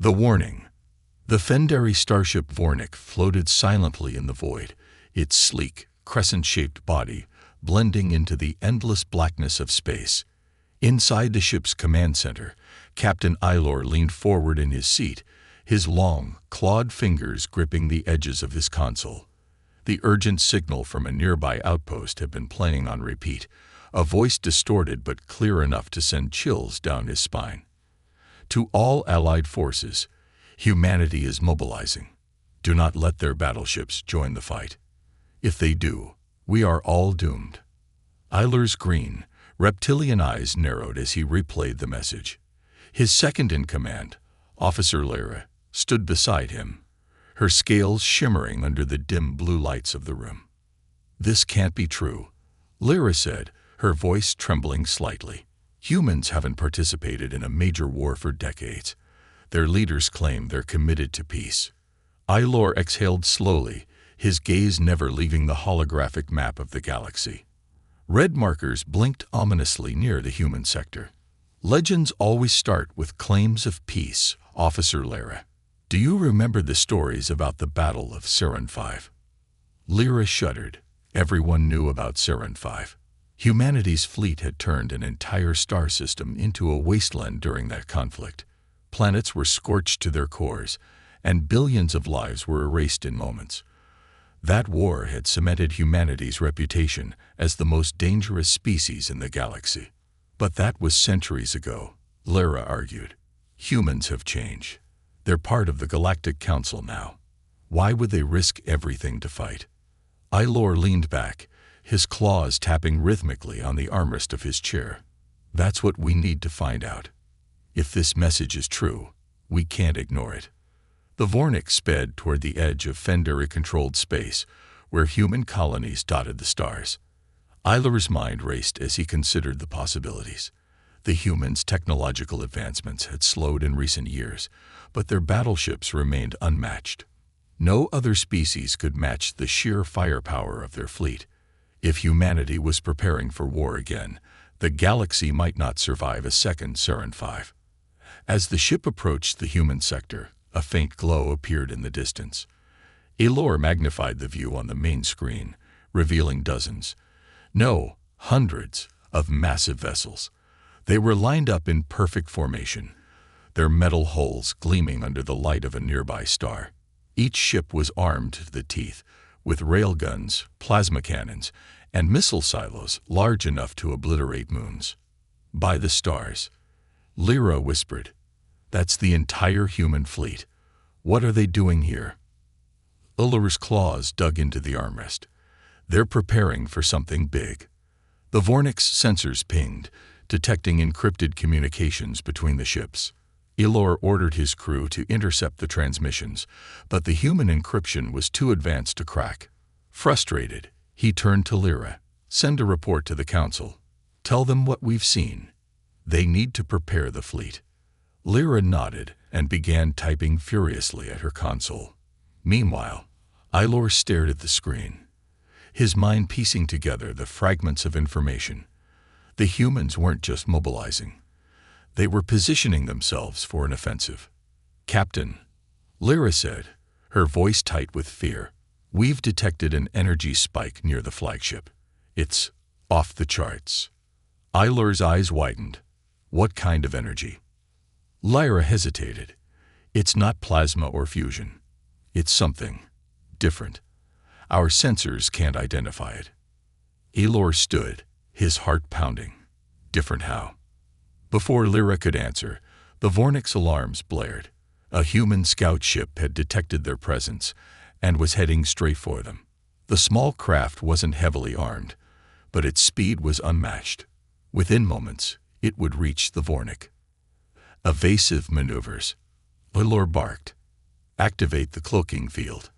The warning. The Fendari starship Vornik floated silently in the void, its sleek, crescent-shaped body blending into the endless blackness of space. Inside the ship's command center, Captain Aylor leaned forward in his seat, his long, clawed fingers gripping the edges of his console. The urgent signal from a nearby outpost had been playing on repeat, a voice distorted but clear enough to send chills down his spine. To all Allied forces, humanity is mobilizing. Do not let their battleships join the fight. If they do, we are all doomed. Aylor's green, reptilian eyes narrowed as he replayed the message. His second-in-command, Officer Lyra, stood beside him, her scales shimmering under the dim blue lights of the room. "This can't be true," Lyra said, her voice trembling slightly. "Humans haven't participated in a major war for decades. Their leaders claim they're committed to peace." Aylor exhaled slowly, his gaze never leaving the holographic map of the galaxy. Red markers blinked ominously near the human sector. "Legends always start with claims of peace, Officer Lyra. Do you remember the stories about the Battle of Saran 5? Lyra shuddered. Everyone knew about Saran 5. Humanity's fleet had turned an entire star system into a wasteland during that conflict. Planets were scorched to their cores, and billions of lives were erased in moments. That war had cemented humanity's reputation as the most dangerous species in the galaxy. But that was centuries ago, Lyra argued. Humans have changed. They're part of the Galactic Council now. Why would they risk everything to fight? Aylor leaned back, his claws tapping rhythmically on the armrest of his chair. "That's what we need to find out. If this message is true, we can't ignore it." The Vornik sped toward the edge of Fendari-controlled space, where human colonies dotted the stars. Aylor's mind raced as he considered the possibilities. The humans' technological advancements had slowed in recent years, but their battleships remained unmatched. No other species could match the sheer firepower of their fleet. If humanity was preparing for war again, the galaxy might not survive a second Saran 5. As the ship approached the human sector, a faint glow appeared in the distance. Aylor magnified the view on the main screen, revealing dozens, no, hundreds, of massive vessels. They were lined up in perfect formation, their metal hulls gleaming under the light of a nearby star. Each ship was armed to the teeth, with railguns, plasma cannons, and missile silos large enough to obliterate moons. "By the stars," Lyra whispered. "That's the entire human fleet. What are they doing here?" Aylor's claws dug into the armrest. "They're preparing for something big." The Vornik's sensors pinged, detecting encrypted communications between the ships. Aylor ordered his crew to intercept the transmissions, but the human encryption was too advanced to crack. Frustrated, he turned to Lyra. "Send a report to the Council. Tell them what we've seen. They need to prepare the fleet." Lyra nodded and began typing furiously at her console. Meanwhile, Aylor stared at the screen, his mind piecing together the fragments of information. The humans weren't just mobilizing. They were positioning themselves for an offensive. "Captain," Lyra said, her voice tight with fear, "we've detected an energy spike near the flagship. It's off the charts." Aylor's eyes widened. "What kind of energy?" Lyra hesitated. "It's not plasma or fusion. It's something different. Our sensors can't identify it." Aylor stood, his heart pounding. "Different how?" Before Lyra could answer, the Vornik's alarms blared. A human scout ship had detected their presence and was heading straight for them. The small craft wasn't heavily armed, but its speed was unmatched. Within moments, it would reach the Vornik. "Evasive maneuvers," Aylor barked. "Activate the cloaking field."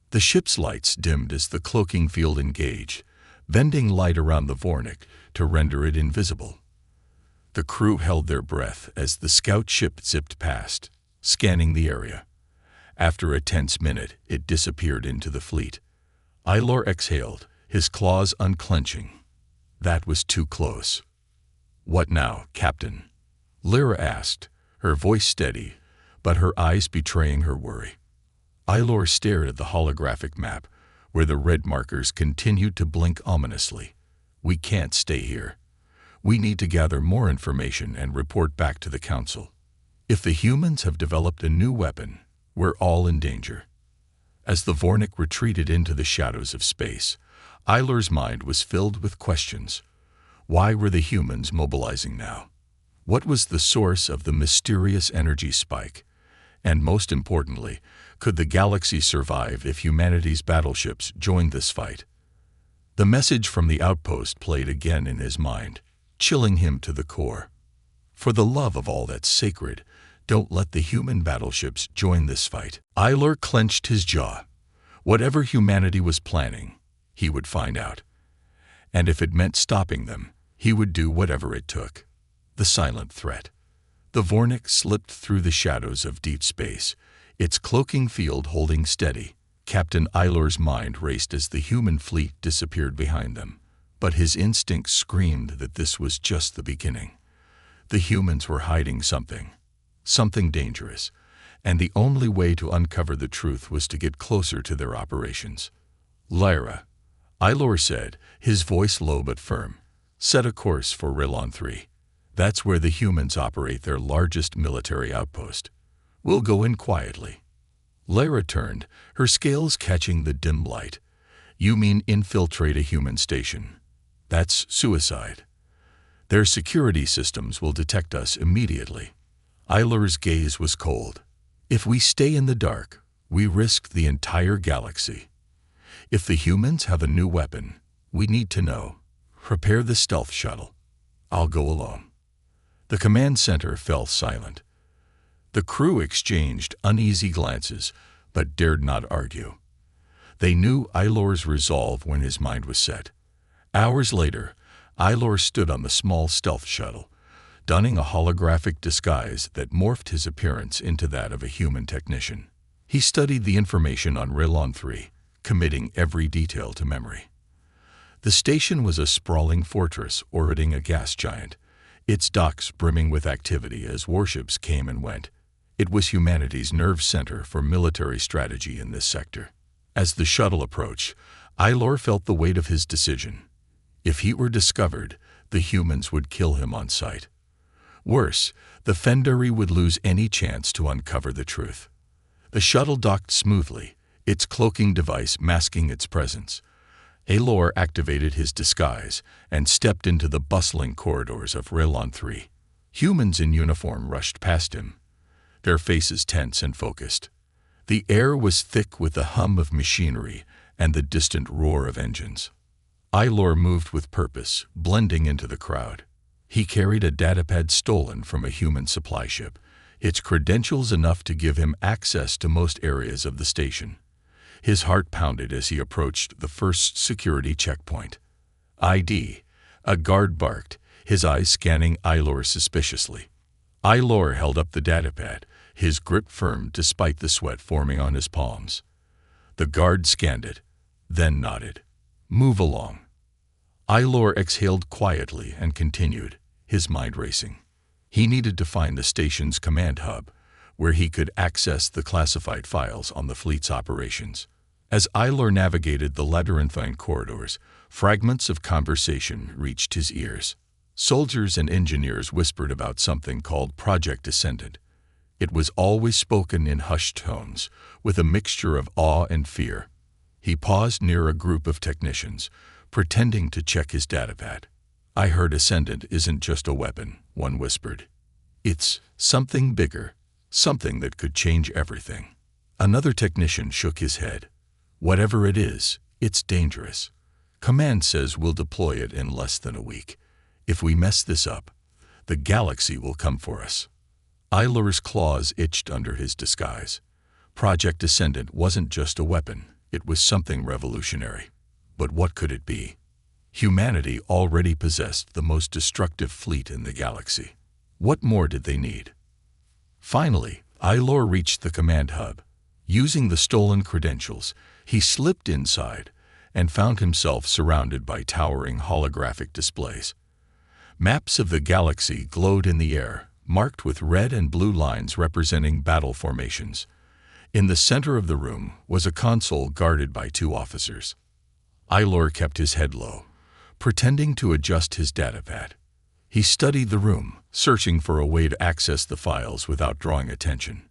The ship's lights dimmed as the cloaking field engaged, vending light around the Vornik to render it invisible. The crew held their breath as the scout ship zipped past, scanning the area. After a tense minute, it disappeared into the fleet. Aylor exhaled, his claws unclenching. That was too close. "What now, Captain?" Lyra asked, her voice steady, but her eyes betraying her worry. Aylor stared at the holographic map, where the red markers continued to blink ominously. "We can't stay here. We need to gather more information and report back to the Council. If the humans have developed a new weapon, we're all in danger." As the Vornik retreated into the shadows of space, Aylor's mind was filled with questions. Why were the humans mobilizing now? What was the source of the mysterious energy spike? And most importantly, could the galaxy survive if humanity's battleships joined this fight? The message from the outpost played again in his mind, chilling him to the core. For the love of all that's sacred, don't let the human battleships join this fight. Aylor clenched his jaw. Whatever humanity was planning, he would find out. And if it meant stopping them, he would do whatever it took. The silent threat. The Vornik slipped through the shadows of deep space, its cloaking field holding steady. Captain Aylor's mind raced as the human fleet disappeared behind them, but his instincts screamed that this was just the beginning. The humans were hiding something dangerous, and the only way to uncover the truth was to get closer to their operations. "Lyra," Aylor said, his voice low but firm, "set a course for Rilon 3. That's where the humans operate their largest military outpost. We'll go in quietly." Lyra turned, her scales catching the dim light. "You mean infiltrate a human station? That's suicide. Their security systems will detect us immediately." Aylor's gaze was cold. "If we stay in the dark, we risk the entire galaxy. If the humans have a new weapon, we need to know. Prepare the stealth shuttle. I'll go alone." The command center fell silent. The crew exchanged uneasy glances, but dared not argue. They knew Aylor's resolve when his mind was set. Hours later, Aylor stood on the small stealth shuttle, donning a holographic disguise that morphed his appearance into that of a human technician. He studied the information on Rilon 3, committing every detail to memory. The station was a sprawling fortress orbiting a gas giant, its docks brimming with activity as warships came and went. It was humanity's nerve center for military strategy in this sector. As the shuttle approached, Aylor felt the weight of his decision. If he were discovered, the humans would kill him on sight. Worse, the Fearsome would lose any chance to uncover the truth. The shuttle docked smoothly, its cloaking device masking its presence. Aylor activated his disguise and stepped into the bustling corridors of Rilon 3. Humans in uniform rushed past him, their faces tense and focused. The air was thick with the hum of machinery and the distant roar of engines. Aylor moved with purpose, blending into the crowd. He carried a datapad stolen from a human supply ship, its credentials enough to give him access to most areas of the station. His heart pounded as he approached the first security checkpoint. "ID," a guard barked, his eyes scanning Aylor suspiciously. Aylor held up the datapad, his grip firm despite the sweat forming on his palms. The guard scanned it, then nodded. "Move along." Aylor exhaled quietly and continued, his mind racing. He needed to find the station's command hub, where he could access the classified files on the fleet's operations. As Aylor navigated the labyrinthine corridors, fragments of conversation reached his ears. Soldiers and engineers whispered about something called Project Ascendant. It was always spoken in hushed tones, with a mixture of awe and fear. He paused near a group of technicians, pretending to check his datapad. "I heard Ascendant isn't just a weapon," one whispered. "It's something bigger, something that could change everything." Another technician shook his head. "Whatever it is, it's dangerous. Command says we'll deploy it in less than a week. If we mess this up, the galaxy will come for us." Aylor's claws itched under his disguise. Project Ascendant wasn't just a weapon, it was something revolutionary. But what could it be? Humanity already possessed the most destructive fleet in the galaxy. What more did they need? Finally, Aylor reached the command hub. Using the stolen credentials, he slipped inside and found himself surrounded by towering holographic displays. Maps of the galaxy glowed in the air, marked with red and blue lines representing battle formations. In the center of the room was a console guarded by 2 officers. Aylor kept his head low, pretending to adjust his datapad. He studied the room, searching for a way to access the files without drawing attention.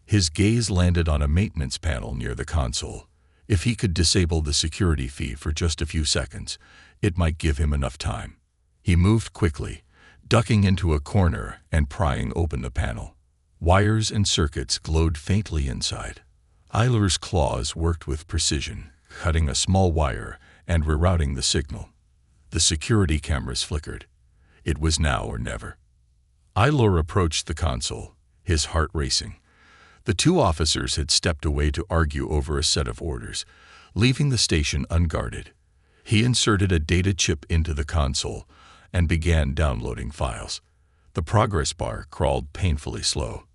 His gaze landed on a maintenance panel near the console. If he could disable the security feed for just a few seconds, it might give him enough time. He moved quickly, ducking into a corner and prying open the panel. Wires and circuits glowed faintly inside. Aylor's claws worked with precision, cutting a small wire and rerouting the signal. The security cameras flickered. It was now or never. Aylor approached the console, his heart racing. The 2 officers had stepped away to argue over a set of orders, leaving the station unguarded. He inserted a data chip into the console and began downloading files. The progress bar crawled painfully slow.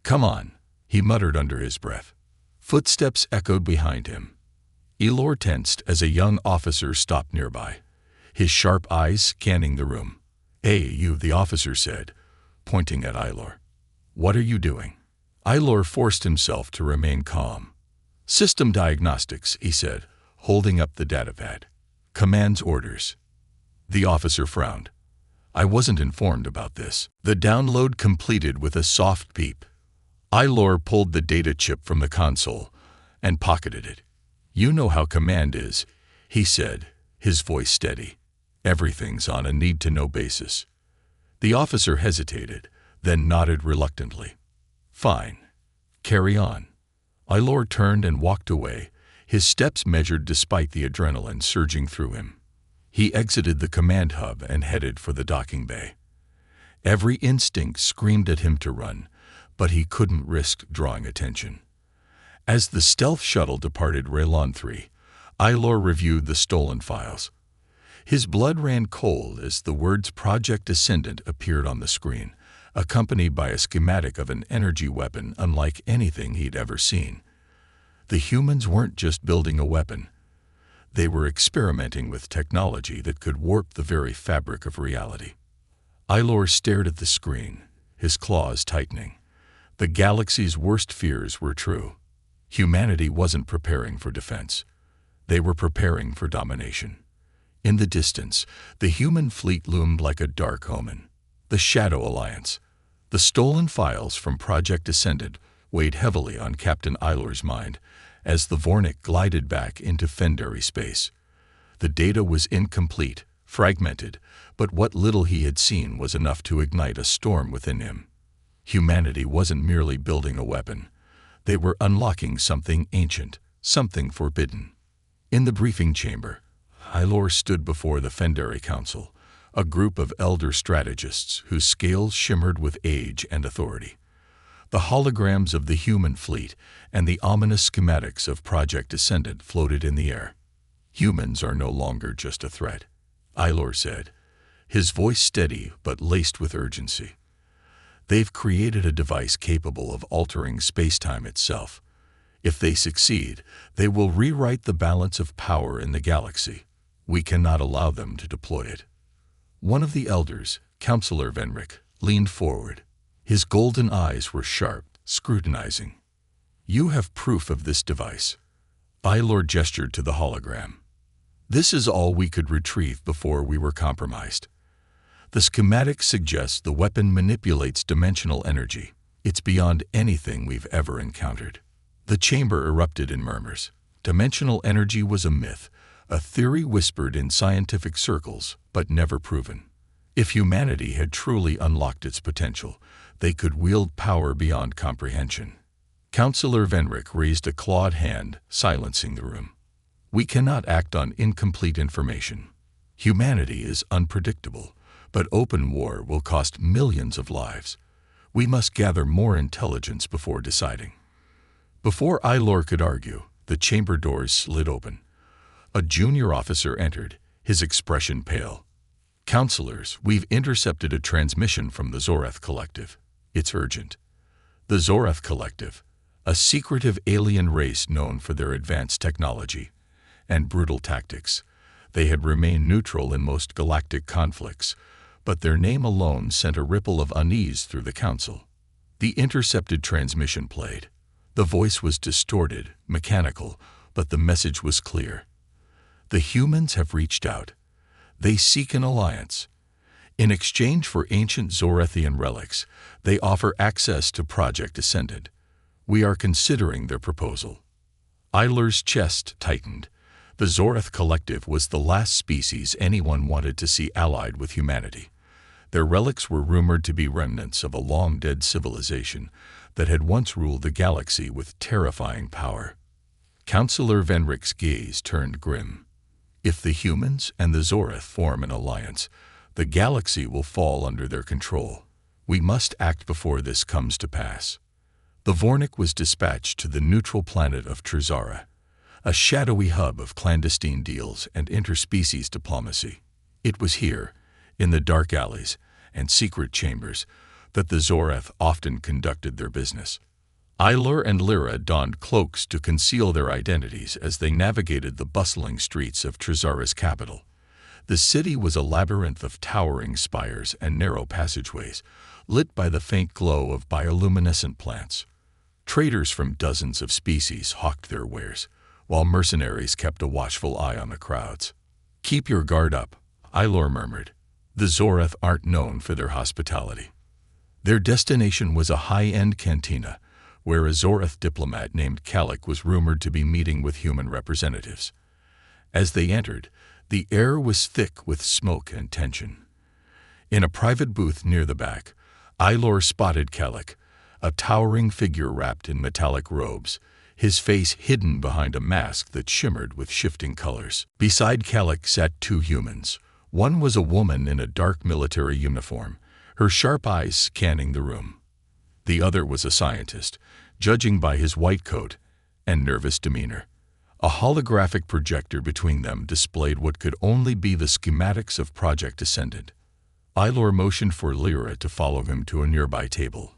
"Come on," he muttered under his breath. Footsteps echoed behind him. Aylor tensed as a young officer stopped nearby, his sharp eyes scanning the room. "Hey, you," the officer said, pointing at Aylor. "What are you doing?" Aylor forced himself to remain calm. "System diagnostics," he said, holding up the datapad. "Command's orders." The officer frowned. "I wasn't informed about this." The download completed with a soft beep. Aylor pulled the data chip from the console and pocketed it. "You know how command is," he said, his voice steady. "Everything's on a need-to-know basis." The officer hesitated, then nodded reluctantly. "Fine. Carry on." Aylor turned and walked away, his steps measured despite the adrenaline surging through him. He exited the command hub and headed for the docking bay. Every instinct screamed at him to run, but he couldn't risk drawing attention. As the stealth shuttle departed Raylon 3, Aylor reviewed the stolen files. His blood ran cold as the words Project Ascendant appeared on the screen, accompanied by a schematic of an energy weapon unlike anything he'd ever seen. The humans weren't just building a weapon. They were experimenting with technology that could warp the very fabric of reality. Aylor stared at the screen, his claws tightening. The galaxy's worst fears were true. Humanity wasn't preparing for defense. They were preparing for domination. In the distance, the human fleet loomed like a dark omen. The Shadow Alliance. The stolen files from Project Ascendant weighed heavily on Captain Aylor's mind as the Vornik glided back into Fendari space. The data was incomplete, fragmented, but what little he had seen was enough to ignite a storm within him. Humanity wasn't merely building a weapon. They were unlocking something ancient, something forbidden. In the briefing chamber, Aylor stood before the Fendari Council, a group of elder strategists whose scales shimmered with age and authority. The holograms of the human fleet and the ominous schematics of Project Ascendant floated in the air. "Humans are no longer just a threat," Aylor said, his voice steady but laced with urgency. "They've created a device capable of altering space-time itself. If they succeed, they will rewrite the balance of power in the galaxy. We cannot allow them to deploy it." One of the elders, Councillor Venric, leaned forward. His golden eyes were sharp, scrutinizing. "You have proof of this device." Aylor gestured to the hologram. "This is all we could retrieve before we were compromised. The schematic suggests the weapon manipulates dimensional energy. It's beyond anything we've ever encountered." The chamber erupted in murmurs. Dimensional energy was a myth, a theory whispered in scientific circles, but never proven. If humanity had truly unlocked its potential, they could wield power beyond comprehension. Councillor Venric raised a clawed hand, silencing the room. "We cannot act on incomplete information. Humanity is unpredictable, but open war will cost millions of lives. We must gather more intelligence before deciding." Before Aylor could argue, the chamber doors slid open. A junior officer entered, his expression pale. "Councillors, we've intercepted a transmission from the Zoreth Collective. It's urgent." The Zoreth Collective, a secretive alien race known for their advanced technology and brutal tactics. They had remained neutral in most galactic conflicts, but their name alone sent a ripple of unease through the council. The intercepted transmission played. The voice was distorted, mechanical, but the message was clear. The humans have reached out. They seek an alliance. In exchange for ancient Zorethian relics, they offer access to Project Ascendant. We are considering their proposal. Eiler's chest tightened. The Zoreth Collective was the last species anyone wanted to see allied with humanity. Their relics were rumored to be remnants of a long-dead civilization that had once ruled the galaxy with terrifying power. Councillor Venrick's gaze turned grim. If the humans and the Zoreth form an alliance, the galaxy will fall under their control. We must act before this comes to pass. The Vornik was dispatched to the neutral planet of Trizara, a shadowy hub of clandestine deals and interspecies diplomacy. It was here, in the dark alleys and secret chambers, that the Zoreth often conducted their business. Eiler and Lyra donned cloaks to conceal their identities as they navigated the bustling streets of Trizara's capital. The city was a labyrinth of towering spires and narrow passageways, lit by the faint glow of bioluminescent plants. Traders from dozens of species hawked their wares, while mercenaries kept a watchful eye on the crowds. "Keep your guard up," Eiler murmured. "The Zoreth aren't known for their hospitality." Their destination was a high-end cantina, where a Zoreth diplomat named Galactic was rumored to be meeting with human representatives. As they entered, the air was thick with smoke and tension. In a private booth near the back, Eiler spotted Galactic, a towering figure wrapped in metallic robes, his face hidden behind a mask that shimmered with shifting colors. Beside Galactic sat two humans. One was a woman in a dark military uniform, her sharp eyes scanning the room. The other was a scientist, judging by his white coat and nervous demeanor. A holographic projector between them displayed what could only be the schematics of Project Ascendant. Eiler motioned for Lyra to follow him to a nearby table.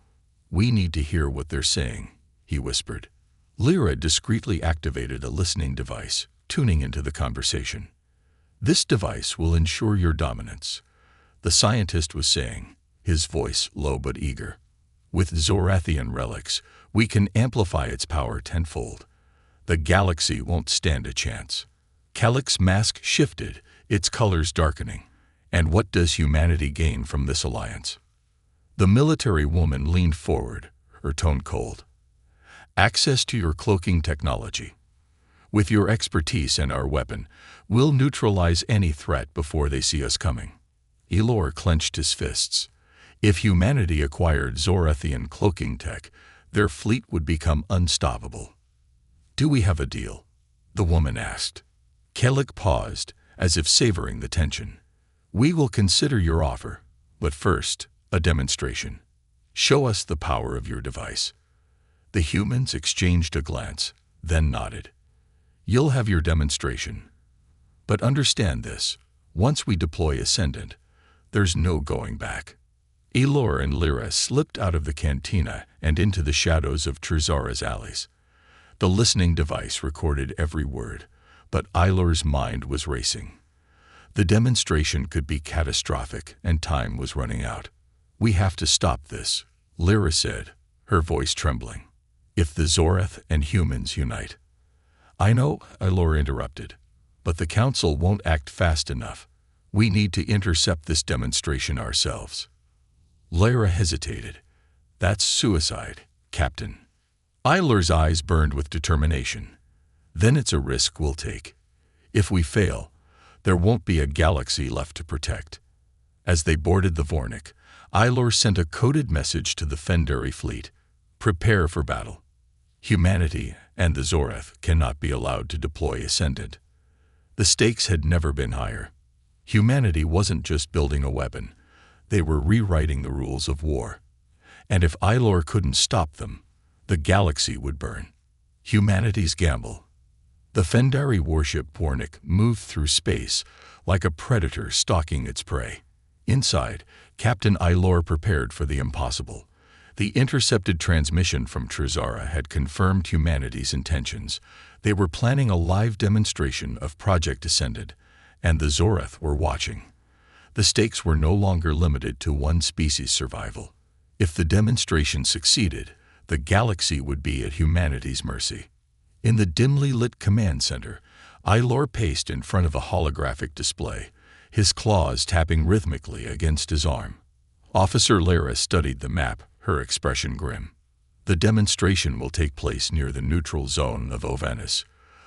"We need to hear what they're saying," he whispered. Lyra discreetly activated a listening device, tuning into the conversation. "This device will ensure your dominance," the scientist was saying, his voice low but eager. "With Zorethian relics, we can amplify its power tenfold. The galaxy won't stand a chance." Galactic's mask shifted, its colors darkening. "And what does humanity gain from this alliance?" The military woman leaned forward, her tone cold. "Access to your cloaking technology. With your expertise and our weapon, we'll neutralize any threat before they see us coming." Eiler clenched his fists. If humanity acquired Zorethian cloaking tech, their fleet would become unstoppable. "Do we have a deal?" the woman asked. Galactic paused, as if savoring the tension. "We will consider your offer, but first, a demonstration. Show us the power of your device." The humans exchanged a glance, then nodded. "You'll have your demonstration. But understand this, once we deploy Ascendant, there's no going back." Eiler and Lyra slipped out of the cantina and into the shadows of Trizara's alleys. The listening device recorded every word, but Eiler's mind was racing. The demonstration could be catastrophic, and time was running out. "We have to stop this," Lyra said, her voice trembling. "If the Zoreth and humans unite." "I know," Eiler interrupted, "but the Council won't act fast enough. We need to intercept this demonstration ourselves." Lyra hesitated. "That's suicide, Captain." Eiler's eyes burned with determination. "Then it's a risk we'll take. If we fail, there won't be a galaxy left to protect." As they boarded the Vornik, Eiler sent a coded message to the Fendari fleet. "Prepare for battle. Humanity and the Zoreth cannot be allowed to deploy Ascendant." The stakes had never been higher. Humanity wasn't just building a weapon. They were rewriting the rules of war. And if Eiler couldn't stop them, the galaxy would burn. Humanity's gamble. The Fendari warship Vornik moved through space like a predator stalking its prey. Inside, Captain Eiler prepared for the impossible. The intercepted transmission from Trizara had confirmed humanity's intentions. They were planning a live demonstration of Project Ascendant, and the Zoreth were watching. The stakes were no longer limited to one species' survival. If the demonstration succeeded, the galaxy would be at humanity's mercy. In the dimly lit command center, Ilor paced in front of a holographic display, his claws tapping rhythmically against his arm. Officer Lara studied the map, her expression grim. "The demonstration will take place near the neutral zone of Ovanis,"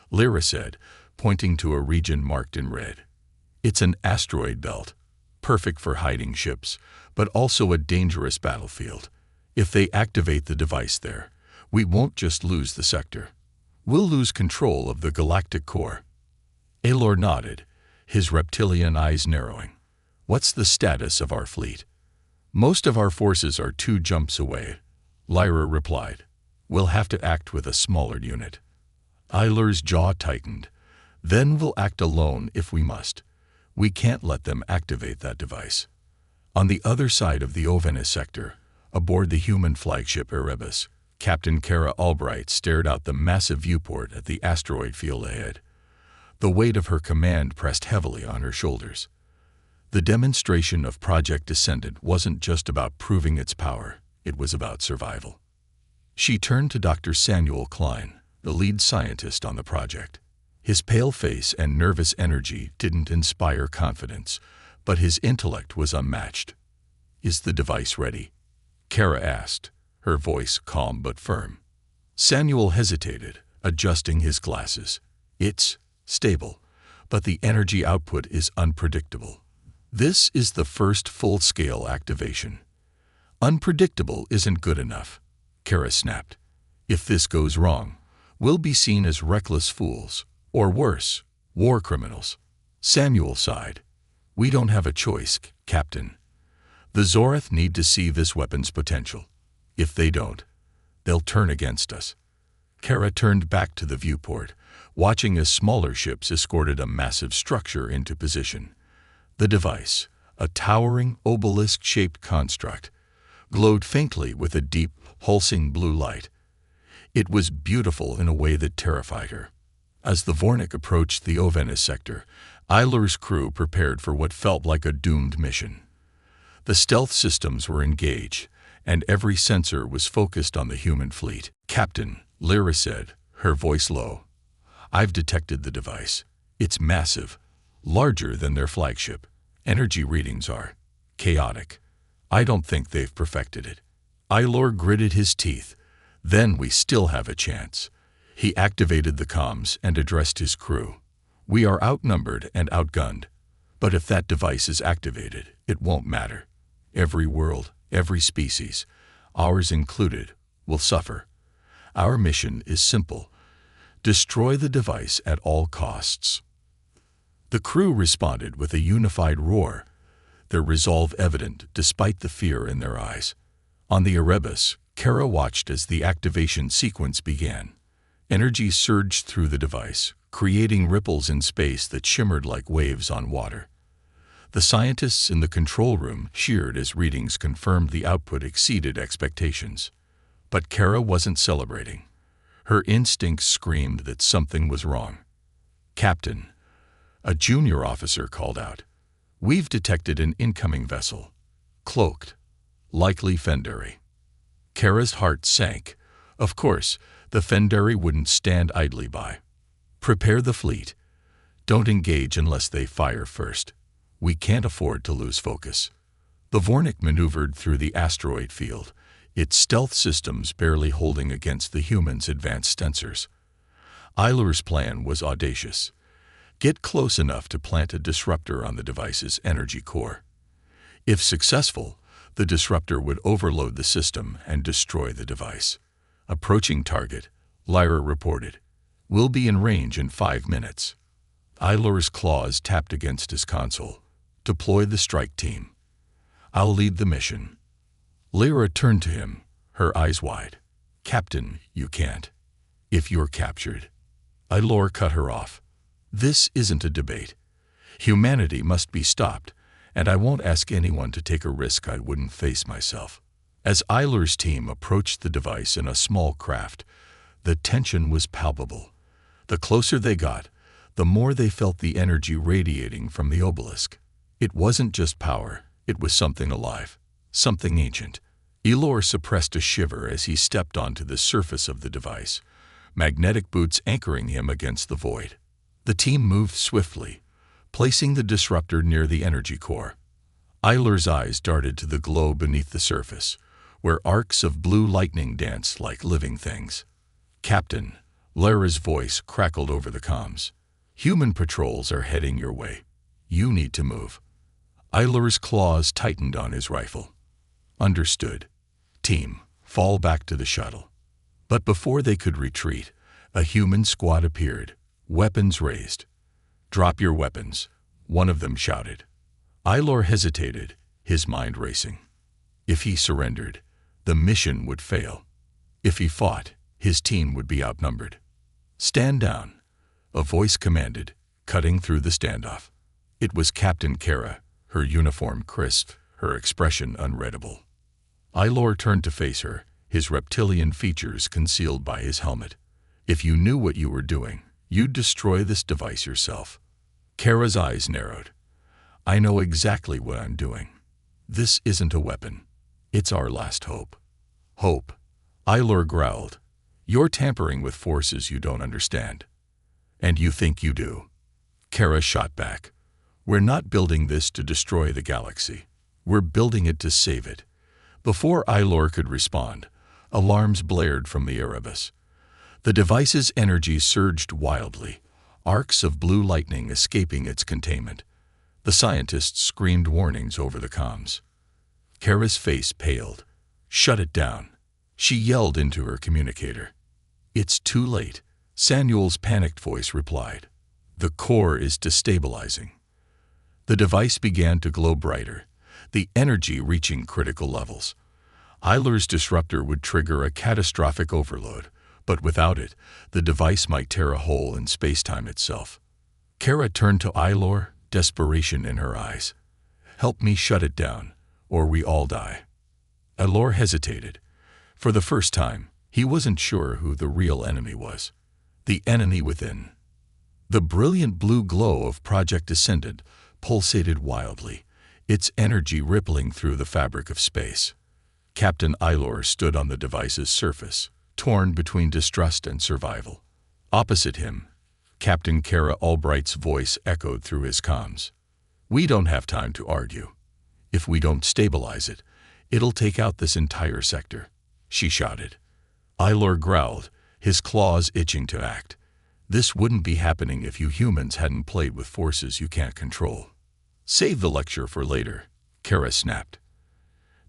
Lara said, pointing to a region marked in red. "It's an asteroid belt, perfect for hiding ships, but also a dangerous battlefield. If they activate the device there, we won't just lose the sector. We'll lose control of the galactic core." Alor nodded, his reptilian eyes narrowing. "What's the status of our fleet?" "Most of our forces are 2 jumps away," Lyra replied. "We'll have to act with a smaller unit." Ilor's jaw tightened. "Then we'll act alone if we must. We can't let them activate that device." On the other side of the Ovanis sector, aboard the human flagship Erebus, Captain Kara Albright stared out the massive viewport at the asteroid field ahead. The weight of her command pressed heavily on her shoulders. The demonstration of Project Descendant wasn't just about proving its power, it was about survival. She turned to Dr. Samuel Klein, the lead scientist on the project. His pale face and nervous energy didn't inspire confidence, but his intellect was unmatched. "Is the device ready?" Kara asked, her voice calm but firm. Samuel hesitated, adjusting his glasses. "It's stable, but the energy output is unpredictable. This is the first full-scale activation." "Unpredictable isn't good enough," Kara snapped. "If this goes wrong, we'll be seen as reckless fools, or worse, war criminals." Samuel sighed. "We don't have a choice, Captain. The Zorath need to see this weapon's potential. If they don't, they'll turn against us." Kara turned back to the viewport, watching as smaller ships escorted a massive structure into position. The device, a towering obelisk-shaped construct, glowed faintly with a deep, pulsing blue light. It was beautiful in a way that terrified her. As the Vornik approached the Ovanis sector, Ilor's crew prepared for what felt like a doomed mission. The stealth systems were engaged, and every sensor was focused on the human fleet. "Captain," Lyra said, her voice low, "I've detected the device. It's massive, larger than their flagship. Energy readings are chaotic. I don't think they've perfected it." Ilor gritted his teeth. "Then we still have a chance." He activated the comms and addressed his crew. "We are outnumbered and outgunned. But if that device is activated, it won't matter. Every world, every species, ours included, will suffer. Our mission is simple: destroy the device at all costs." The crew responded with a unified roar, their resolve evident despite the fear in their eyes. On the Erebus, Kara watched as the activation sequence began. Energy surged through the device, creating ripples in space that shimmered like waves on water. The scientists in the control room cheered as readings confirmed the output exceeded expectations. But Kara wasn't celebrating. Her instincts screamed that something was wrong. "Captain," a junior officer called out, "we've detected an incoming vessel. Cloaked. Likely Fendari." Kara's heart sank. Of course, the Fendari wouldn't stand idly by. "Prepare the fleet. Don't engage unless they fire first. We can't afford to lose focus." The Vornik maneuvered through the asteroid field, its stealth systems barely holding against the humans' advanced sensors. Ilor's plan was audacious. Get close enough to plant a disruptor on the device's energy core. If successful, the disruptor would overload the system and destroy the device. "Approaching target," Lyra reported. "We'll be in range in 5 minutes." Ilor's claws tapped against his console. "Deploy the strike team. I'll lead the mission." Lyra turned to him, her eyes wide. "Captain, you can't. If you're captured." Ilor cut her off. "This isn't a debate. Humanity must be stopped, and I won't ask anyone to take a risk I wouldn't face myself." As Ilor's team approached the device in a small craft, the tension was palpable. The closer they got, the more they felt the energy radiating from the obelisk. It wasn't just power, it was something alive, something ancient. Elor suppressed a shiver as he stepped onto the surface of the device, magnetic boots anchoring him against the void. The team moved swiftly, placing the disruptor near the energy core. Eiler's eyes darted to the glow beneath the surface, where arcs of blue lightning danced like living things. "Captain," Lyra's voice crackled over the comms. "Human patrols are heading your way. You need to move." Eiler's claws tightened on his rifle. "Understood. Team, fall back to the shuttle." But before they could retreat, a human squad appeared, weapons raised. "Drop your weapons," one of them shouted. Eiler hesitated, his mind racing. If he surrendered, the mission would fail. If he fought, his team would be outnumbered. "Stand down," a voice commanded, cutting through the standoff. It was Captain Kara, her uniform crisp, her expression unreadable. Eiler turned to face her, his reptilian features concealed by his helmet. "If you knew what you were doing, you'd destroy this device yourself." Kara's eyes narrowed. "I know exactly what I'm doing. This isn't a weapon. It's our last hope." "Hope?" Eiler growled. "You're tampering with forces you don't understand. And you think you do." Kara shot back. "We're not building this to destroy the galaxy. We're building it to save it." Before Eiler could respond, alarms blared from the Erebus. The device's energy surged wildly, arcs of blue lightning escaping its containment. The scientists screamed warnings over the comms. Kara's face paled. "Shut it down," she yelled into her communicator. "It's too late," Samuel's panicked voice replied. "The core is destabilizing." The device began to glow brighter, the energy reaching critical levels. Eiler's disruptor would trigger a catastrophic overload, but without it, the device might tear a hole in space-time itself. Kara turned to Eiler, desperation in her eyes. "Help me shut it down, or we all die." Eiler hesitated. For the first time, he wasn't sure who the real enemy was. The enemy within. The brilliant blue glow of Project Ascendant pulsated wildly, its energy rippling through the fabric of space. Captain Eiler stood on the device's surface, torn between distrust and survival. Opposite him, Captain Kara Albright's voice echoed through his comms. "We don't have time to argue. If we don't stabilize it, it'll take out this entire sector," she shouted. Eiler growled, his claws itching to act. "This wouldn't be happening if you humans hadn't played with forces you can't control." "Save the lecture for later," Kara snapped.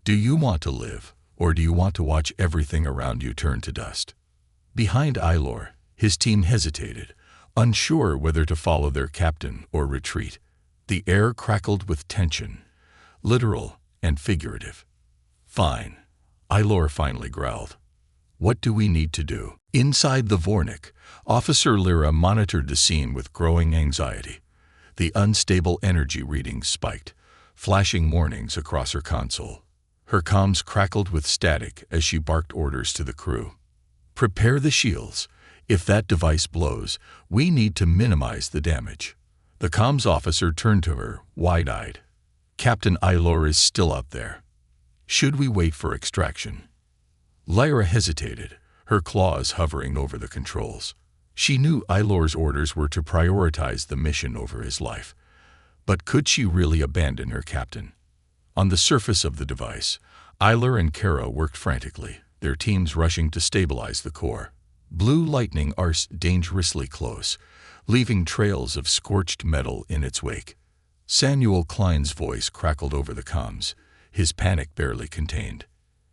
"Do you want to live, or do you want to watch everything around you turn to dust?" Behind Eiler, his team hesitated, unsure whether to follow their captain or retreat. The air crackled with tension, literal and figurative. "Fine," Eiler finally growled. "What do we need to do?" Inside the Vornik, Officer Lyra monitored the scene with growing anxiety. The unstable energy readings spiked, flashing warnings across her console. Her comms crackled with static as she barked orders to the crew. "Prepare the shields. If that device blows, we need to minimize the damage." The comms officer turned to her, wide-eyed. "Captain Eiler is still up there. Should we wait for extraction?" Lyra hesitated, her claws hovering over the controls. She knew Eiler's orders were to prioritize the mission over his life. But could she really abandon her captain? On the surface of the device, Eiler and Kara worked frantically, their teams rushing to stabilize the core. Blue lightning arced dangerously close, leaving trails of scorched metal in its wake. Samuel Klein's voice crackled over the comms, his panic barely contained.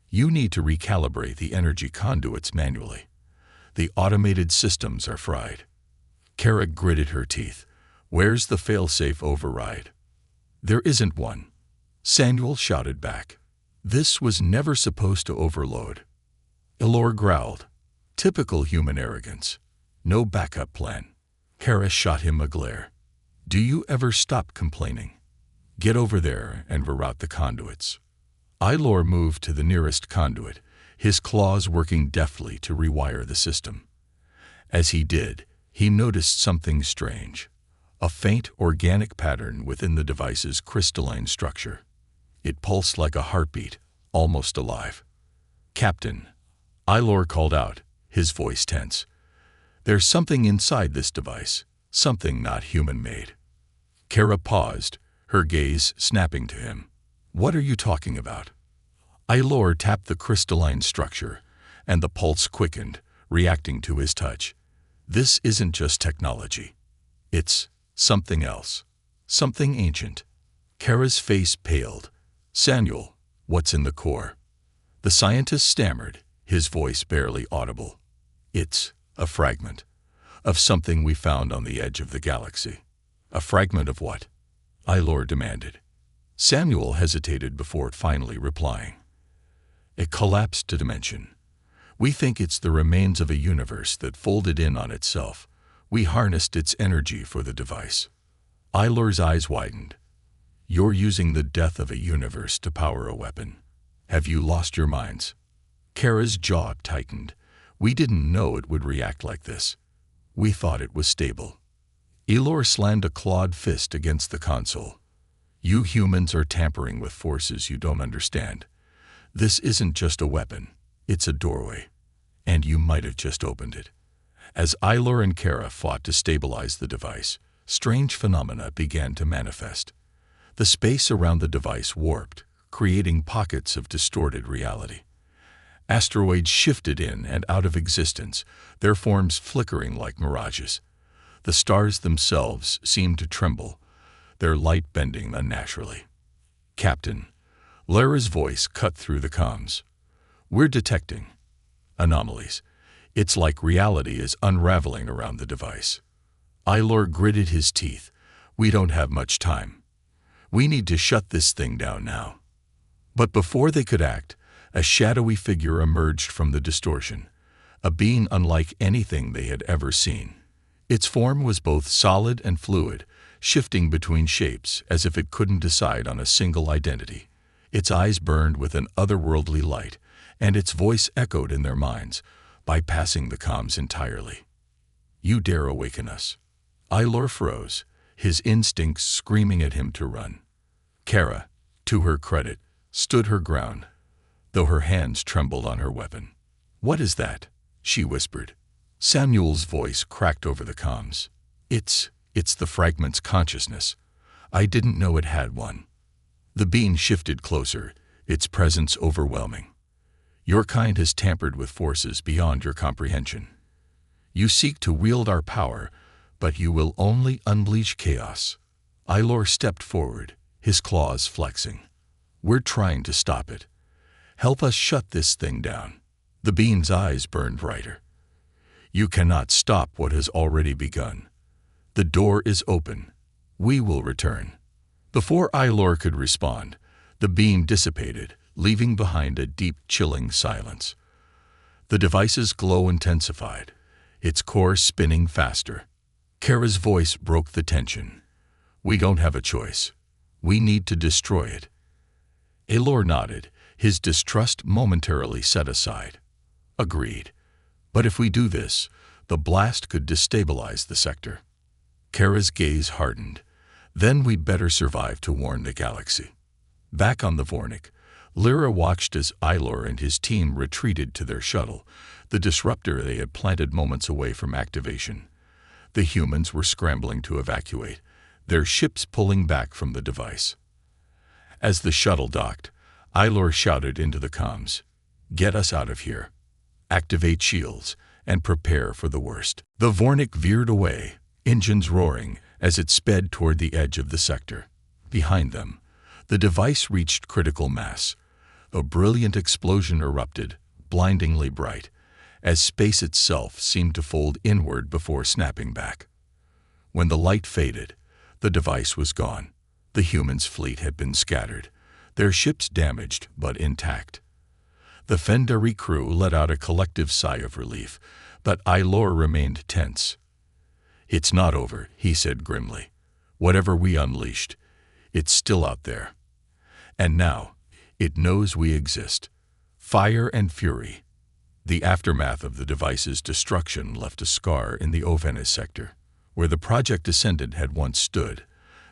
"You need to recalibrate the energy conduits manually. The automated systems are fried." Kara gritted her teeth. "Where's the fail-safe override?" "There isn't one," Samuel shouted back. "This was never supposed to overload." Elor growled. Typical human arrogance. No backup plan. Kara shot him a glare. "Do you ever stop complaining? Get over there and reroute the conduits." Eiler moved to the nearest conduit, his claws working deftly to rewire the system. As he did, he noticed something strange. a faint organic pattern within the device's crystalline structure. It pulsed like a heartbeat, almost alive. "Captain," Ilor called out, his voice tense. "There's something inside this device, something not human-made." Kara paused, her gaze snapping to him. "What are you talking about?" Ilor tapped the crystalline structure, and the pulse quickened, reacting to his touch. "This isn't just technology. It's something else. Something ancient." Kara's face paled. "Samuel, what's in the core?" The scientist stammered, his voice barely audible. "It's a fragment of something we found on the edge of the galaxy." "A fragment of what?" Ilor demanded. Samuel hesitated before finally replying. "A collapsed dimension. We think it's the remains of a universe that folded in on itself. We harnessed its energy for the device." Ilor's eyes widened. "You're using the death of a universe to power a weapon. Have you lost your minds?" Kara's jaw tightened. "We didn't know it would react like this. We thought it was stable." Ilor slammed a clawed fist against the console. "You humans are tampering with forces you don't understand. This isn't just a weapon, it's a doorway. And you might have just opened it." As Ilor and Kara fought to stabilize the device, strange phenomena began to manifest. The space around the device warped, creating pockets of distorted reality. Asteroids shifted in and out of existence, their forms flickering like mirages. The stars themselves seemed to tremble, their light bending unnaturally. "Captain," Lara's voice cut through the comms. "We're detecting anomalies. It's like reality is unraveling around the device." Ilor gritted his teeth. "We don't have much time. We need to shut this thing down now." But before they could act, a shadowy figure emerged from the distortion, a being unlike anything they had ever seen. Its form was both solid and fluid, shifting between shapes as if it couldn't decide on a single identity. Its eyes burned with an otherworldly light, and its voice echoed in their minds, bypassing the comms entirely. "You dare awaken us." Ilor froze, his instincts screaming at him to run. Kara, to her credit, stood her ground, though her hands trembled on her weapon. "What is that?" she whispered. Samuel's voice cracked over the comms. It's the fragment's consciousness. I didn't know it had one." The being shifted closer, its presence overwhelming. "Your kind has tampered with forces beyond your comprehension. You seek to wield our power, but you will only unleash chaos." Ilor stepped forward, his claws flexing. "We're trying to stop it. Help us shut this thing down." The being's eyes burned brighter. "You cannot stop what has already begun. The door is open. We will return." Before Ilor could respond, the beam dissipated, leaving behind a deep, chilling silence. The device's glow intensified, its core spinning faster. Kara's voice broke the tension. "We don't have a choice. We need to destroy it." Ilor nodded, his distrust momentarily set aside. "Agreed. But if we do this, the blast could destabilize the sector." Kara's gaze hardened. "Then we'd better survive to warn the galaxy." Back on the Vornik, Lyra watched as Ilor and his team retreated to their shuttle, the disruptor they had planted moments away from activation. The humans were scrambling to evacuate, their ships pulling back from the device. As the shuttle docked, Ilor shouted into the comms, "Get us out of here. Activate shields and prepare for the worst." The Vornik veered away, engines roaring as it sped toward the edge of the sector. Behind them, the device reached critical mass. A brilliant explosion erupted, blindingly bright, as space itself seemed to fold inward before snapping back. When the light faded, the device was gone. The humans' fleet had been scattered, their ships damaged but intact. The Fendari crew let out a collective sigh of relief, but Ilor remained tense. "It's not over," he said grimly. "Whatever we unleashed, it's still out there. And now, it knows we exist." Fire and fury. The aftermath of the device's destruction left a scar in the Ovenes sector, Where the project descendant had once stood,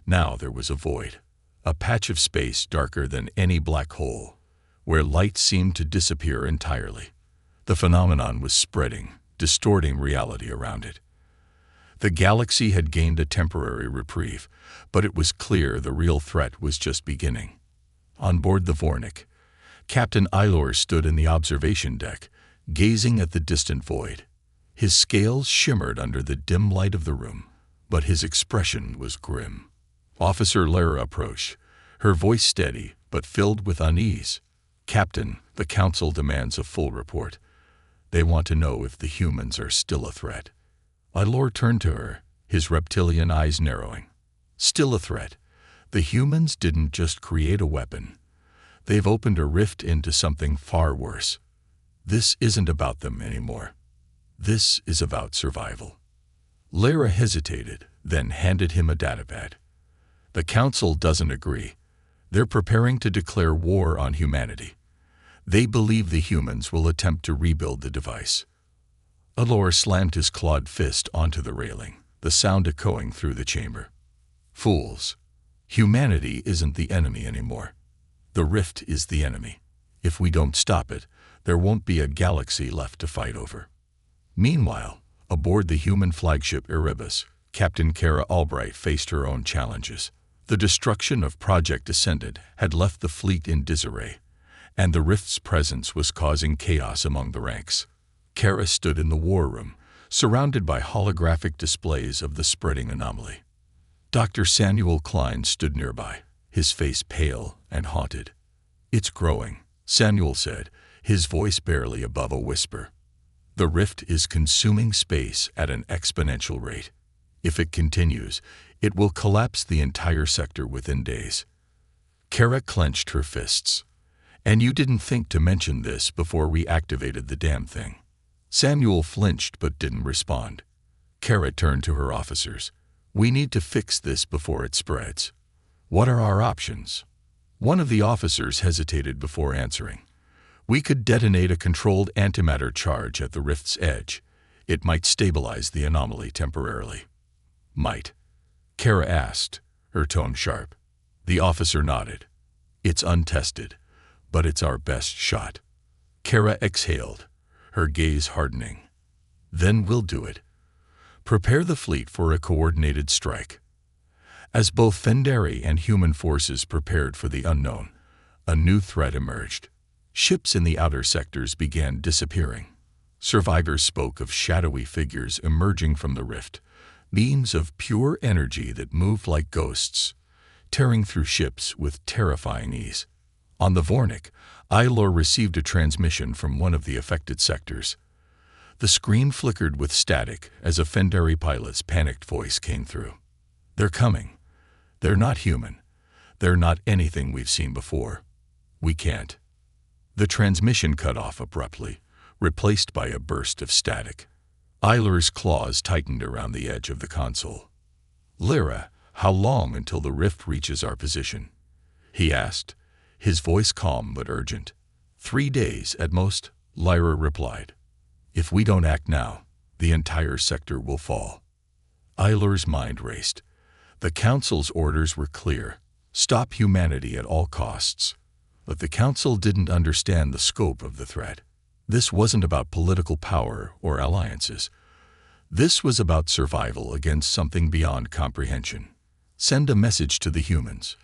now there was a void, a patch of space darker than any black hole, where light seemed to disappear entirely. The phenomenon was spreading, distorting reality around it. The galaxy had gained a temporary reprieve, but it was clear the real threat was just beginning. On board the Vornik, Captain Eilor stood in the observation deck, gazing at the distant void. His scales shimmered under the dim light of the room, but his expression was grim. Officer Lara approached, her voice steady but filled with unease. "Captain, the Council demands a full report. They want to know if the humans are still a threat." Eilor turned to her, his reptilian eyes narrowing. "Still a threat? The humans didn't just create a weapon. They've opened a rift into something far worse. This isn't about them anymore. This is about survival." Lara hesitated, then handed him a datapad. "The Council doesn't agree. They're preparing to declare war on humanity. They believe the humans will attempt to rebuild the device." Eilor slammed his clawed fist onto the railing, the sound echoing through the chamber. "Fools. Humanity isn't the enemy anymore. The rift is the enemy. If we don't stop it, there won't be a galaxy left to fight over." Meanwhile, aboard the human flagship Erebus, Captain Kara Albright faced her own challenges. The destruction of Project Descendant had left the fleet in disarray, and the rift's presence was causing chaos among the ranks. Kara stood in the war room, surrounded by holographic displays of the spreading anomaly. Dr. Samuel Klein stood nearby, his face pale and haunted. "It's growing," Samuel said, his voice barely above a whisper. "The rift is consuming space at an exponential rate. If it continues, it will collapse the entire sector within days." Kara clenched her fists. "And you didn't think to mention this before we activated the damn thing." Samuel flinched but didn't respond. Kara turned to her officers. "We need to fix this before it spreads. What are our options?" One of the officers hesitated before answering. "We could detonate a controlled antimatter charge at the rift's edge. It might stabilize the anomaly temporarily." "Might?" Kara asked, her tone sharp. The officer nodded. "It's untested, but it's our best shot." Kara exhaled, her gaze hardening. "Then we'll do it. Prepare the fleet for a coordinated strike." As both Fendari and human forces prepared for the unknown, a new threat emerged. Ships in the outer sectors began disappearing. Survivors spoke of shadowy figures emerging from the rift, beams of pure energy that moved like ghosts, tearing through ships with terrifying ease. On the Vornik, Eilor received a transmission from one of the affected sectors. The screen flickered with static as a Fendari pilot's panicked voice came through. "They're coming. They're not human. They're not anything we've seen before. We can't." The transmission cut off abruptly, replaced by a burst of static. Eilor's claws tightened around the edge of the console. "Lara, how long until the rift reaches our position?" he asked, his voice calm but urgent. 3 days at most," Lara replied. "If we don't act now, the entire sector will fall." Eilor's mind raced. The Council's orders were clear: stop humanity at all costs. But the Council didn't understand the scope of the threat. This wasn't about political power or alliances. This was about survival against something beyond comprehension. "Send a message to the humans,"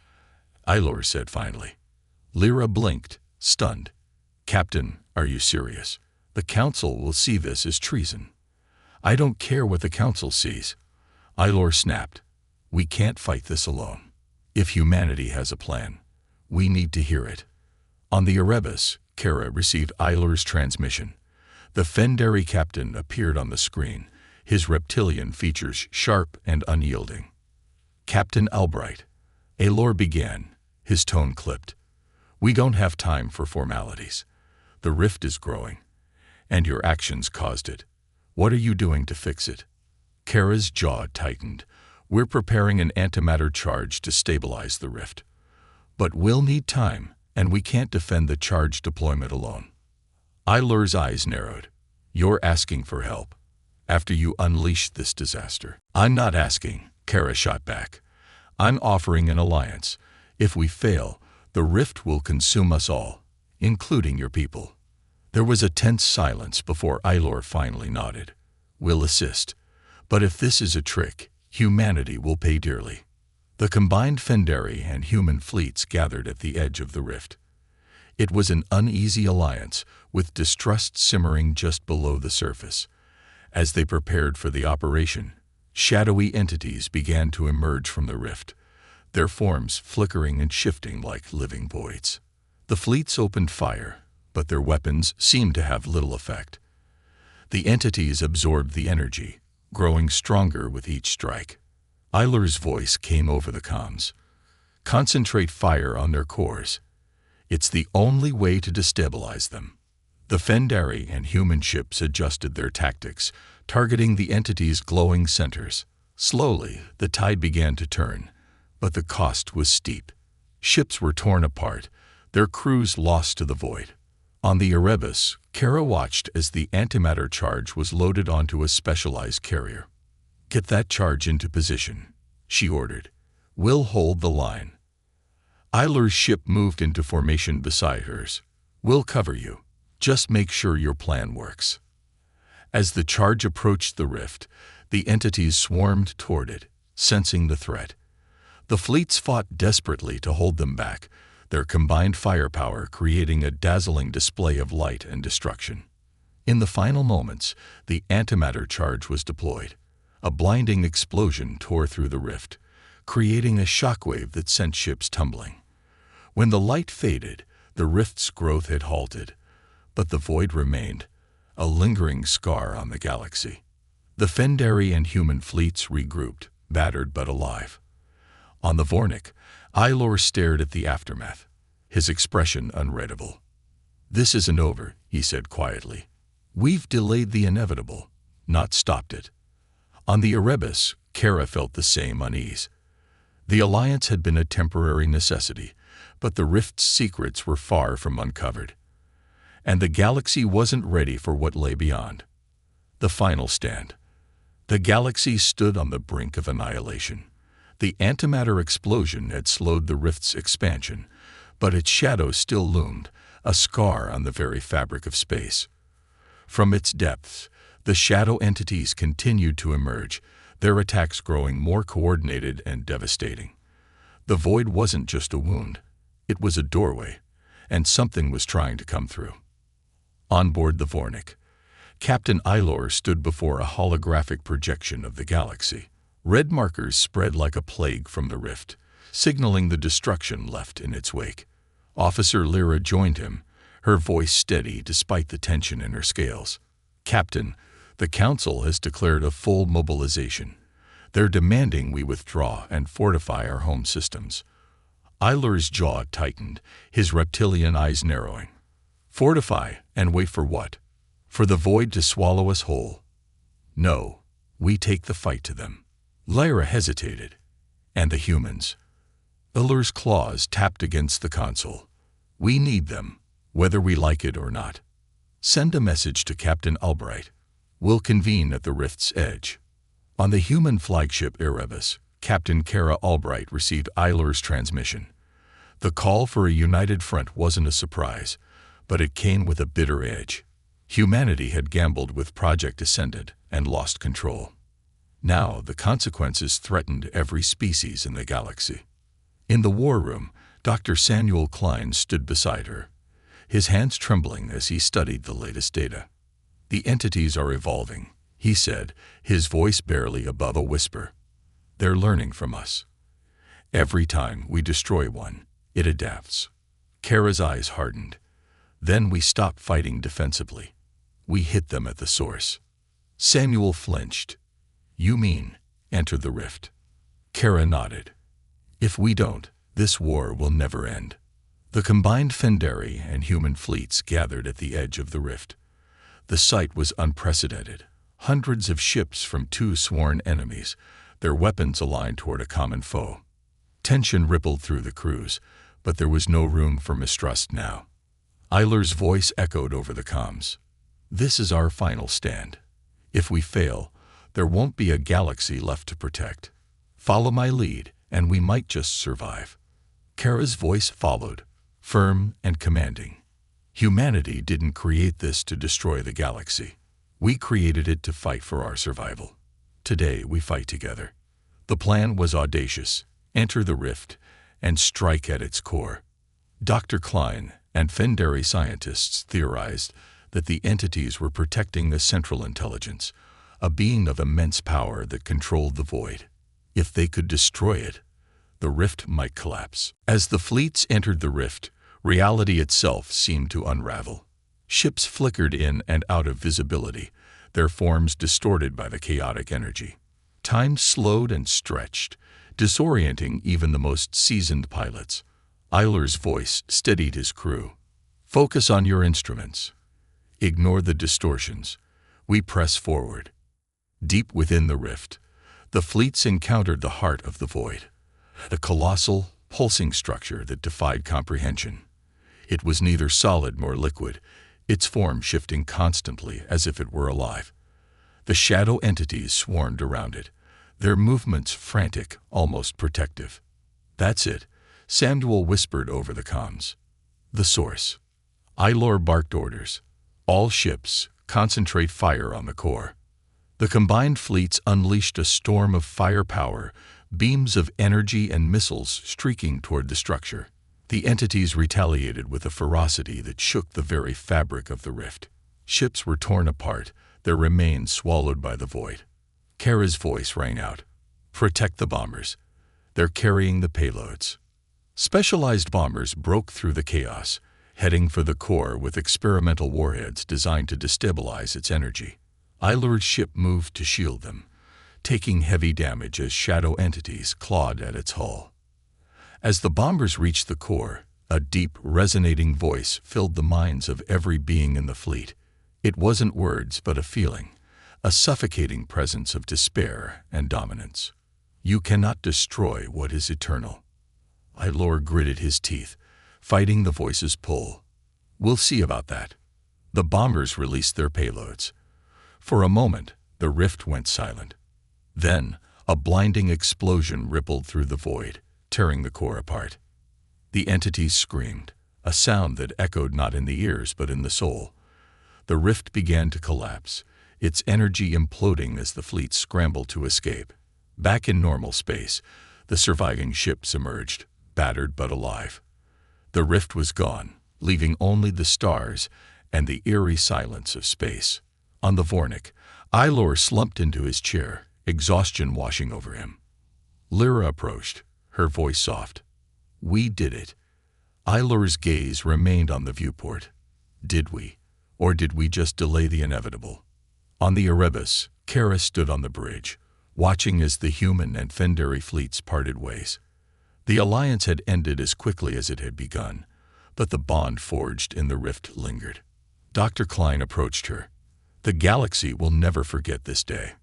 Eilor said finally. Lara blinked, stunned. "Captain, are you serious? The Council will see this as treason." "I don't care what the Council sees," Eilor snapped. "We can't fight this alone. If humanity has a plan, we need to hear it." On the Erebus, Kara received Eilor's transmission. The Fendari captain appeared on the screen, his reptilian features sharp and unyielding. "Captain Albright," Eilor began, his tone clipped. "We don't have time for formalities. The rift is growing, and your actions caused it. What are you doing to fix it?" Kara's jaw tightened. "We're preparing an antimatter charge to stabilize the rift. But we'll need time, and we can't defend the charge deployment alone." Eilor's eyes narrowed. "You're asking for help." after you unleashed this disaster. I'm not asking, Kara shot back. I'm offering an alliance. If we fail, the rift will consume us all, including your people. There was a tense silence before Ailor finally nodded. We'll assist. But if this is a trick, humanity will pay dearly. The combined Fendari and human fleets gathered at the edge of the rift. It was an uneasy alliance, with distrust simmering just below the surface. As they prepared for the operation, shadowy entities began to emerge from the rift, their forms flickering and shifting like living voids. The fleets opened fire, but their weapons seemed to have little effect. The entities absorbed the energy, growing stronger with each strike. Ailor's voice came over the comms. Concentrate fire on their cores. It's the only way to destabilize them. The Fendari and human ships adjusted their tactics, targeting the entity's glowing centers. Slowly, the tide began to turn, but the cost was steep. Ships were torn apart, their crews lost to the void. On the Erebus, Kara watched as the antimatter charge was loaded onto a specialized carrier. Get that charge into position, she ordered. We'll hold the line. Ailor's ship moved into formation beside hers. We'll cover you. Just make sure your plan works. As the charge approached the rift, the entities swarmed toward it, sensing the threat. The fleets fought desperately to hold them back, their combined firepower creating a dazzling display of light and destruction. In the final moments, the antimatter charge was deployed. A blinding explosion tore through the rift, creating a shockwave that sent ships tumbling. When the light faded, the rift's growth had halted, but the void remained, a lingering scar on the galaxy. The Fendari and human fleets regrouped, battered but alive. On the Vornik, Ailor stared at the aftermath, his expression unreadable. This isn't over, he said quietly. We've delayed the inevitable, not stopped it. On the Erebus, Kara felt the same unease. The alliance had been a temporary necessity, but the rift's secrets were far from uncovered. And the galaxy wasn't ready for what lay beyond. The final stand. The galaxy stood on the brink of annihilation. The antimatter explosion had slowed the rift's expansion, but its shadow still loomed, a scar on the very fabric of space. From its depths, the shadow entities continued to emerge, their attacks growing more coordinated and devastating. The void wasn't just a wound, it was a doorway, and something was trying to come through. On board the Vornik, Captain Ailor stood before a holographic projection of the galaxy. Red markers spread like a plague from the rift, signaling the destruction left in its wake. Officer Lyra joined him, her voice steady despite the tension in her scales. Captain, the Council has declared a full mobilization. They're demanding we withdraw and fortify our home systems. Ailor's jaw tightened, his reptilian eyes narrowing. Fortify, and wait for what? For the void to swallow us whole? No, we take the fight to them. Lyra hesitated. And the humans? Ailor's claws tapped against the console. We need them, whether we like it or not. Send a message to Captain Albright. We'll convene at the rift's edge. On the human flagship Erebus, Captain Kara Albright received Ailor's transmission. The call for a united front wasn't a surprise, but it came with a bitter edge. Humanity had gambled with Project Ascendant and lost control. Now the consequences threatened every species in the galaxy. In the war room, Dr. Samuel Klein stood beside her, his hands trembling as he studied the latest data. The entities are evolving, he said, his voice barely above a whisper. They're learning from us. Every time we destroy one, it adapts. Kara's eyes hardened. Then we stop fighting defensively. We hit them at the source. Samuel flinched. You mean, enter the rift? Kara nodded. If we don't, this war will never end. The combined Fendari and human fleets gathered at the edge of the rift. The sight was unprecedented. Hundreds of ships from two sworn enemies, their weapons aligned toward a common foe. Tension rippled through the crews, but there was no room for mistrust now. Ailor's voice echoed over the comms. This is our final stand. If we fail, there won't be a galaxy left to protect. Follow my lead, and we might just survive. Kara's voice followed, firm and commanding. Humanity didn't create this to destroy the galaxy. We created it to fight for our survival. Today we fight together. The plan was audacious: enter the rift and strike at its core. Dr. Klein and Fendari scientists theorized that the entities were protecting the central intelligence, a being of immense power that controlled the void. If they could destroy it, the rift might collapse. As the fleets entered the rift, reality itself seemed to unravel. Ships flickered in and out of visibility, their forms distorted by the chaotic energy. Time slowed and stretched, disorienting even the most seasoned pilots. Eiler's voice steadied his crew. Focus on your instruments. Ignore the distortions. We press forward. Deep within the rift, the fleets encountered the heart of the void, a colossal, pulsing structure that defied comprehension. It was neither solid nor liquid, its form shifting constantly as if it were alive. The shadow entities swarmed around it, their movements frantic, almost protective. That's it, Samuel whispered over the comms. The source. Eiler barked orders. All ships, concentrate fire on the core. The combined fleets unleashed a storm of firepower, beams of energy and missiles streaking toward the structure. The entities retaliated with a ferocity that shook the very fabric of the rift. Ships were torn apart, their remains swallowed by the void. Kara's voice rang out. Protect the bombers. They're carrying the payloads. Specialized bombers broke through the chaos, heading for the core with experimental warheads designed to destabilize its energy. Eiler's ship moved to shield them, taking heavy damage as shadow entities clawed at its hull. As the bombers reached the core, a deep, resonating voice filled the minds of every being in the fleet. It wasn't words, but a feeling, a suffocating presence of despair and dominance. You cannot destroy what is eternal. Eiler gritted his teeth, fighting the voice's pull. We'll see about that. The bombers released their payloads. For a moment, the rift went silent. Then, a blinding explosion rippled through the void, tearing the core apart. The entities screamed, a sound that echoed not in the ears but in the soul. The rift began to collapse, its energy imploding as the fleet scrambled to escape. Back in normal space, the surviving ships emerged, battered but alive. The rift was gone, leaving only the stars and the eerie silence of space. On the Vornik, Eiler slumped into his chair, exhaustion washing over him. Lyra approached, her voice soft. We did it. Eiler's gaze remained on the viewport. Did we? Or did we just delay the inevitable? On the Erebus, Kara stood on the bridge, watching as the human and Fendari fleets parted ways. The alliance had ended as quickly as it had begun, but the bond forged in the rift lingered. Dr. Klein approached her. The galaxy will never forget this day.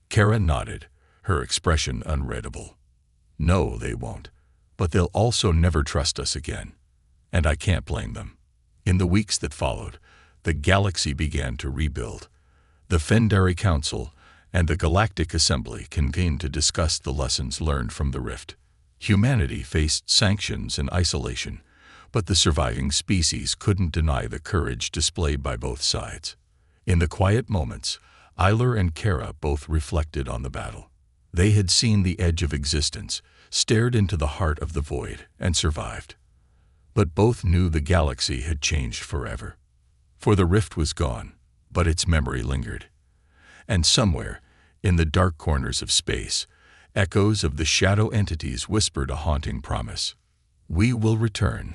Kara nodded, her expression unreadable. No, they won't. But they'll also never trust us again. And I can't blame them. In the weeks that followed, the galaxy began to rebuild. The Fendari Council and the Galactic Assembly convened to discuss the lessons learned from the rift. Humanity faced sanctions and isolation, but the surviving species couldn't deny the courage displayed by both sides. In the quiet moments, Eiler and Kara both reflected on the battle. They had seen the edge of existence, stared into the heart of the void, and survived. But both knew the galaxy had changed forever. For the rift was gone, but its memory lingered. And somewhere, in the dark corners of space, echoes of the shadow entities whispered a haunting promise. We will return.